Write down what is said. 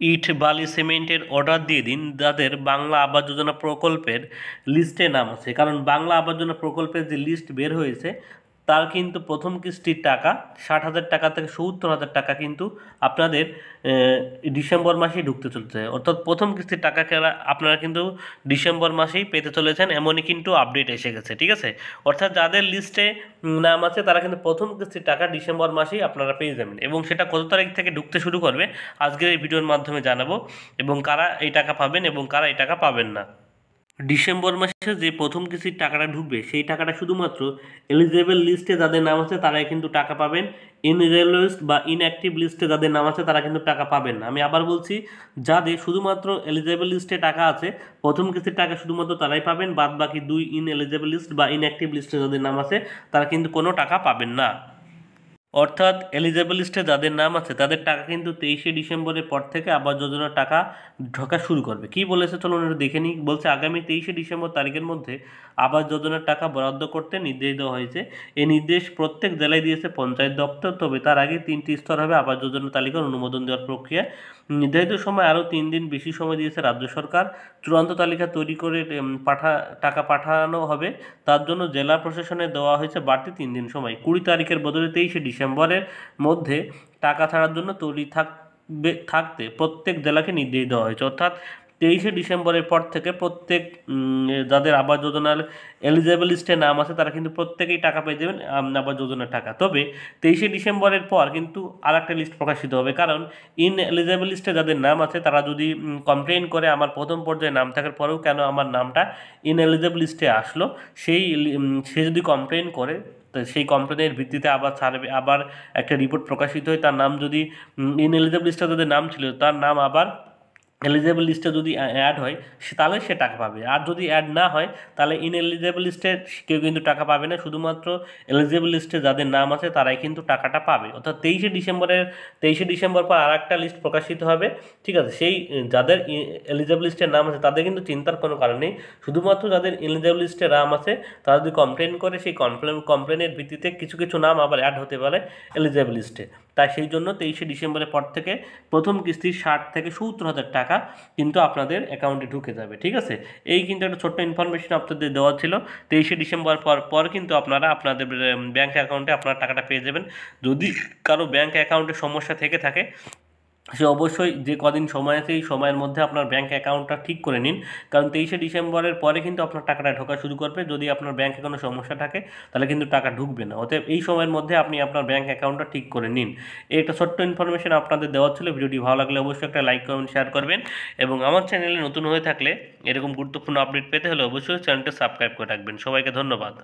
ইট বালি সিমেন্টের অর্ডার দিয়ে দিন যাদের বাংলা আবাস যোজনা প্রকল্পের লিস্টে নাম আছে, কারণ বাংলা আবাস যোজনা প্রকল্পের যে লিস্ট বের হয়েছে তার কিন্তু প্রথম কিস্তির টাকা 60,000 টাকা থেকে 70,000 টাকা কিন্তু আপনাদের ডিসেম্বর মাসেই ঢুকতে চলছে, অর্থাৎ প্রথম কিস্তির টাকা আপনারা কিন্তু ডিসেম্বর মাসেই পেতে চলেছেন, এমনই কিন্তু আপডেট এসে গেছে। ঠিক আছে, অর্থাৎ যাদের লিস্টে নাম আছে তারা কিন্তু প্রথম কিস্তির টাকা ডিসেম্বর মাসেই আপনারা পেয়ে যাবেন, এবং সেটা কত তারিখ থেকে ঢুকতে শুরু করবে আজকের এই ভিডিওর মাধ্যমে জানাবো, এবং কারা এই টাকা পাবেন এবং কারা এই টাকা পাবেন না। ডিসেম্বর মাসে যে প্রথম কিস্তির টাকাটা ঢুকবে সেই টাকাটা শুধুমাত্র এলিজেবল লিস্টে যাদের নাম আছে তারাই কিন্তু টাকা পাবেন। ইনএলিজিবল লিস্ট বা ইনঅ্যাক্টিভ লিস্টে যাদের নাম আছে তারা কিন্তু টাকা পাবেন না। আমি আবার বলছি, যাদের শুধুমাত্র এলিজেবল লিস্টে টাকা আছে প্রথম কিস্তির টাকা শুধুমাত্র তারাই পাবেন, বাদ বাকি দুই ইনএলিজিবল লিস্ট বা ইনঅ্যাক্টিভ লিস্টে যাদের নাম আছে তারা কিন্তু কোনো টাকা পাবেন না। অর্থাৎ এলিজেবল লিস্টে যাদের নাম আছে তাদের টাকা কিন্তু 23শে ডিসেম্বরের পর থেকে আবাস যোজনার টাকা ঢোকা শুরু করবে। কি বলেছে চলুন একটু দেখে নিই। বলছে আগামী 23শে ডিসেম্বর তারিখের মধ্যে আবাস যোজনার টাকা বরাদ্দ করতে নির্দেশ দেওয়া হয়েছে। এই নির্দেশ প্রত্যেক জেলায় দিয়েছে পঞ্চায়েত দপ্তর, তবে তার আগে 3টি স্তর হবে আবাস যোজনা তালিকার অনুমোদন দেওয়ার প্রক্রিয়া। নির্ধারিত সময় আরও 3 দিন বেশি সময় দিয়েছে রাজ্য সরকার। চূড়ান্ত তালিকা তৈরি করে টাকা পাঠানো হবে, তার জন্য জেলা প্রশাসনে দেওয়া হয়েছে বাড়তি 3 দিন সময়। 20 তারিখের বদলে 23শে ডিসেম্বরের মধ্যে টাকা ছাড়ার জন্য তৈরি থাকতে প্রত্যেক জেলাকে নির্দেশ দেওয়া হয়েছে। অর্থাৎ 23শে ডিসেম্বরের পর থেকে প্রত্যেক যাদের আবাস যোজনার এলিজেবল লিস্টে নাম আছে তারা কিন্তু প্রত্যেকেই টাকা পেয়ে যাবেন আবাস যোজনার টাকা। তবে 23শে ডিসেম্বরের পর কিন্তু আর একটা লিস্ট প্রকাশিত হবে, কারণ এলিজেবল লিস্টে যাদের নাম আছে তারা যদি কমপ্লেন করে আমার প্রথম পর্যায়ে নাম থাকার পরেও কেন আমার নামটা এলিজেবল লিস্টে আসলো, সে যদি কমপ্লেন করে তো সেই কমপ্লেনের ভিত্তিতে আবার একটা রিপোর্ট প্রকাশিত হয়, তার নাম যদি ইনএলিজেবল লিস্টে যাদের নাম ছিল তার নাম আবার এলিজেবল লিস্টে যদি অ্যাড হয় তাহলে সে টাকা পাবে, আর যদি অ্যাড না হয় তাহলে ইনএলিজেবল লিস্টে কেউ কিন্তু টাকা পাবে না। শুধুমাত্র এলিজেবল লিস্টে যাদের নাম আছে তারাই কিন্তু টাকাটা পাবে। অর্থাৎ 23শে ডিসেম্বর পর আর একটা লিস্ট প্রকাশিত হবে। ঠিক আছে, সেই যাদের এলিজেবল লিস্টের নাম আছে তাদের কিন্তু চিন্তার কোনো কারণ নেই। শুধুমাত্র যাদের এলিজেবল লিস্টে নাম আছে তারা যদি কমপ্লেন করে সেই কমপ্লেনের ভিত্তিতে কিছু কিছু নাম আবার অ্যাড হতে পারে এলিজেবল লিস্টে। তাই সেই জন্য 23শে ডিসেম্বরের পর থেকে প্রথম কিস্তি 60 থেকে 70,000 টাকা কিন্তু আপনাদের অ্যাকাউন্টে ঢুকে যাবে। ঠিক আছে, এই কিন্তু একটা ছোট্ট ইনফরমেশন আপনাদের দেওয়া ছিল। 23শে ডিসেম্বর পর কিন্তু আপনারা আপনাদের ব্যাঙ্ক অ্যাকাউন্টে আপনার টাকাটা পেয়ে যাবেন। যদি কারো ব্যাঙ্ক অ্যাকাউন্টে সমস্যা থেকে থাকে সে অবশ্যই যে কদিন সময় আছে এই সময়ের মধ্যে আপনার ব্যাঙ্ক অ্যাকাউন্টটা ঠিক করে নিন, কারণ 23শে ডিসেম্বরের পরে কিন্তু আপনার টাকাটা ঢোকা শুরু করবে। যদি আপনার ব্যাঙ্কে কোনো সমস্যা থাকে তাহলে কিন্তু টাকা ঢুকবে না। অতএব এই সময়ের মধ্যে আপনি আপনার ব্যাঙ্ক অ্যাকাউন্টটা ঠিক করে নিন। এই একটা ছোট্ট ইনফরমেশন আপনাদের দেওয়া ছিল। ভিডিওটি ভালো লাগলে অবশ্যই একটা লাইক কমেন্ট শেয়ার করবেন, এবং আমার চ্যানেলে নতুন হয়ে থাকলে এরকম গুরুত্বপূর্ণ আপডেট পেতে হলে অবশ্যই চ্যানেলটা সাবস্ক্রাইব করে রাখবেন। সবাইকে ধন্যবাদ।